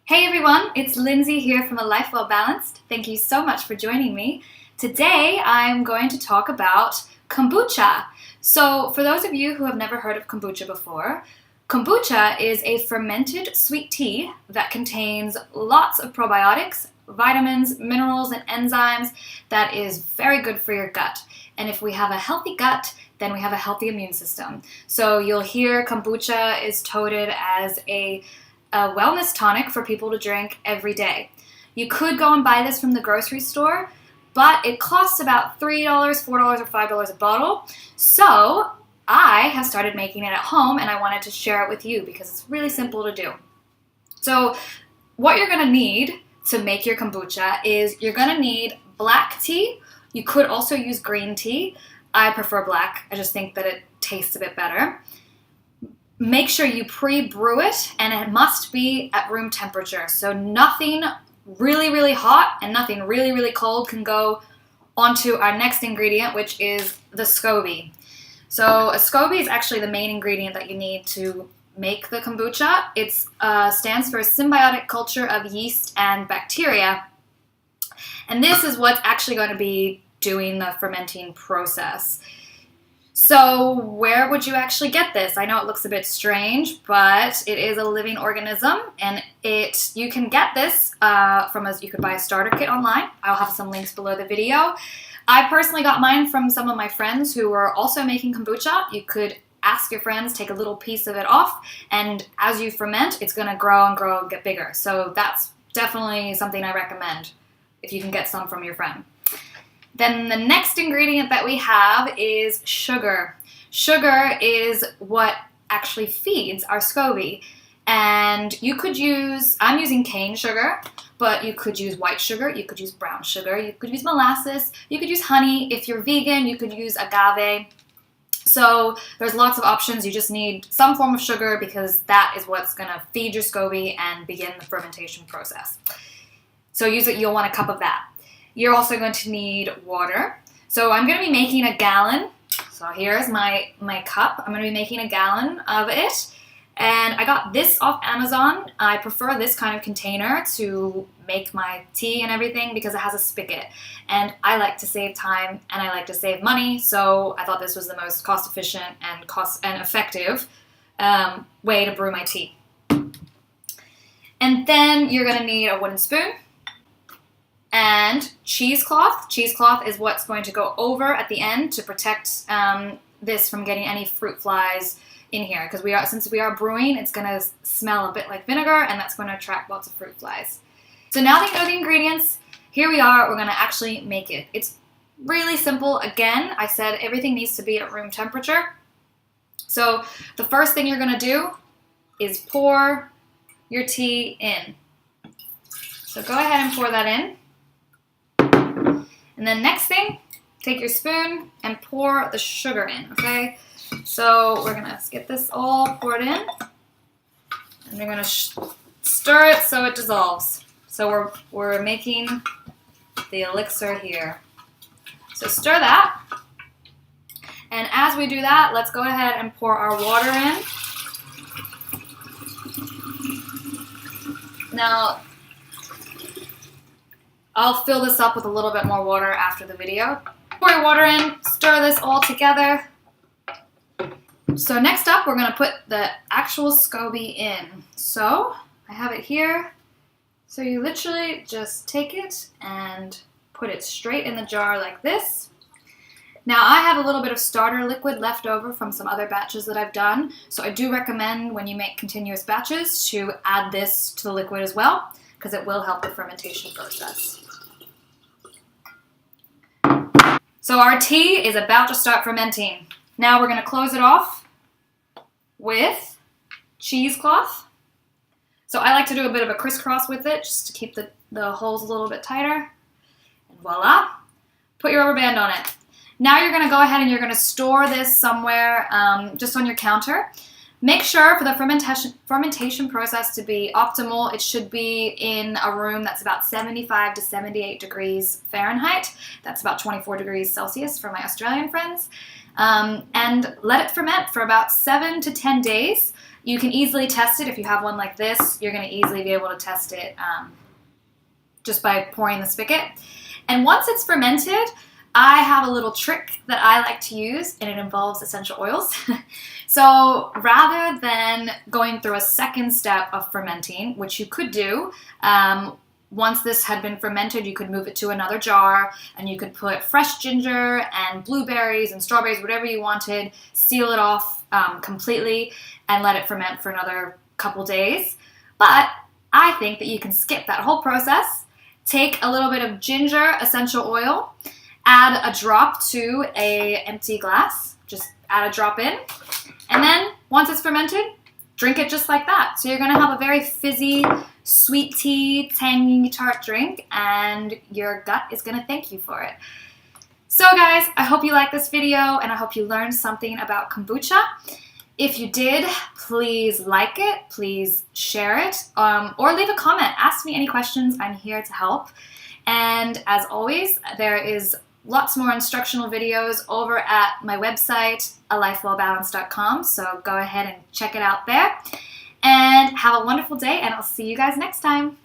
Hey everyone, it's Lindsey here from A Life Well Balanced. Thank you so much for joining me. Today I'm going to talk about kombucha. So for those of you who have never heard of kombucha before, kombucha is a fermented sweet tea that contains lots of probiotics, vitamins, minerals, and enzymes that is very good for your gut. And if we have a healthy gut, then we have a healthy immune system. So you'll hear kombucha is touted as a wellness tonic for people to drink every day. You could go and buy this from the grocery store, but it costs about $3, $4, or $5 a bottle. So I have started making it at home and I wanted to share it with you because it's really simple to do. So what you're going to need to make your kombucha is you're going to need black tea. You could also use green tea. I prefer black. I just think that it tastes a bit better. Make sure you pre-brew it, and it must be at room temperature. So nothing really, really hot and nothing really, really cold can go onto our next ingredient, which is the Scoby. So a Scoby is actually the main ingredient that you need to make the kombucha. It stands for a symbiotic culture of yeast and bacteria. And this is what's actually going to be doing the fermenting process. So where would you actually get this? I know it looks a bit strange, but it is a living organism, and you can get this you could buy a starter kit online. I'll have some links below the video. I personally got mine from some of my friends who were also making kombucha. You could ask your friends, take a little piece of it off, and as you ferment, it's going to grow and grow and get bigger. So that's definitely something I recommend if you can get some from your friend. Then the next ingredient that we have is sugar. Sugar is what actually feeds our Scoby. And I'm using cane sugar, but you could use white sugar, you could use brown sugar, you could use molasses, you could use honey. If you're vegan, you could use agave. So there's lots of options. You just need some form of sugar because that is what's going to feed your Scoby and begin the fermentation process. So you'll want a cup of that. You're also going to need water. So I'm going to be making a gallon. So here's my cup. I'm going to be making a gallon of it. And I got this off Amazon. I prefer this kind of container to make my tea and everything because it has a spigot. And I like to save time and I like to save money. So I thought this was the most cost efficient and effective way to brew my tea. And then you're going to need a wooden spoon. And cheesecloth. Cheesecloth is what's going to go over at the end to protect this from getting any fruit flies in here. Because since we are brewing, it's going to smell a bit like vinegar, and that's going to attract lots of fruit flies. So now that you know the ingredients, here we are. We're going to actually make it. It's really simple. Again, I said everything needs to be at room temperature. So the first thing you're going to do is pour your tea in. So go ahead and pour that in. And then next thing, take your spoon and pour the sugar in, okay? So we're going to get this all poured in. And we're going to stir it so it dissolves. So we're making the elixir here. So stir that. And as we do that, let's go ahead and pour our water in. Now, I'll fill this up with a little bit more water after the video. Pour your water in, stir this all together. So next up, we're going to put the actual Scoby in. So I have it here. So you literally just take it and put it straight in the jar like this. Now I have a little bit of starter liquid left over from some other batches that I've done. So I do recommend when you make continuous batches to add this to the liquid as well, because it will help the fermentation process. So our tea is about to start fermenting. Now we're going to close it off with cheesecloth. So I like to do a bit of a crisscross with it just to keep the holes a little bit tighter. And voila, put your rubber band on it. Now you're going to go ahead and you're going to store this somewhere just on your counter. Make sure for the fermentation process to be optimal, it should be in a room that's about 75 to 78 degrees Fahrenheit. That's about 24 degrees Celsius for my Australian friends. And let it ferment for about 7 to 10 days. You can easily test it if you have one like this. You're going to easily be able to test it just by pouring the spigot. And once it's fermented, I have a little trick that I like to use, and it involves essential oils. So rather than going through a second step of fermenting, which you could do, once this had been fermented, you could move it to another jar, and you could put fresh ginger and blueberries and strawberries, whatever you wanted, seal it off completely, and let it ferment for another couple days. But I think that you can skip that whole process, take a little bit of ginger essential oil, add a drop to an empty glass, just add a drop in, and then once it's fermented, drink it just like that. So you're going to have a very fizzy, sweet tea, tangy, tart drink, and your gut is going to thank you for it. So guys, I hope you liked this video, and I hope you learned something about kombucha. If you did, please like it, please share it, or leave a comment. Ask me any questions. I'm here to help. And as always, there is lots more instructional videos over at my website, alifewellbalanced.com, so go ahead and check it out there. And have a wonderful day, and I'll see you guys next time.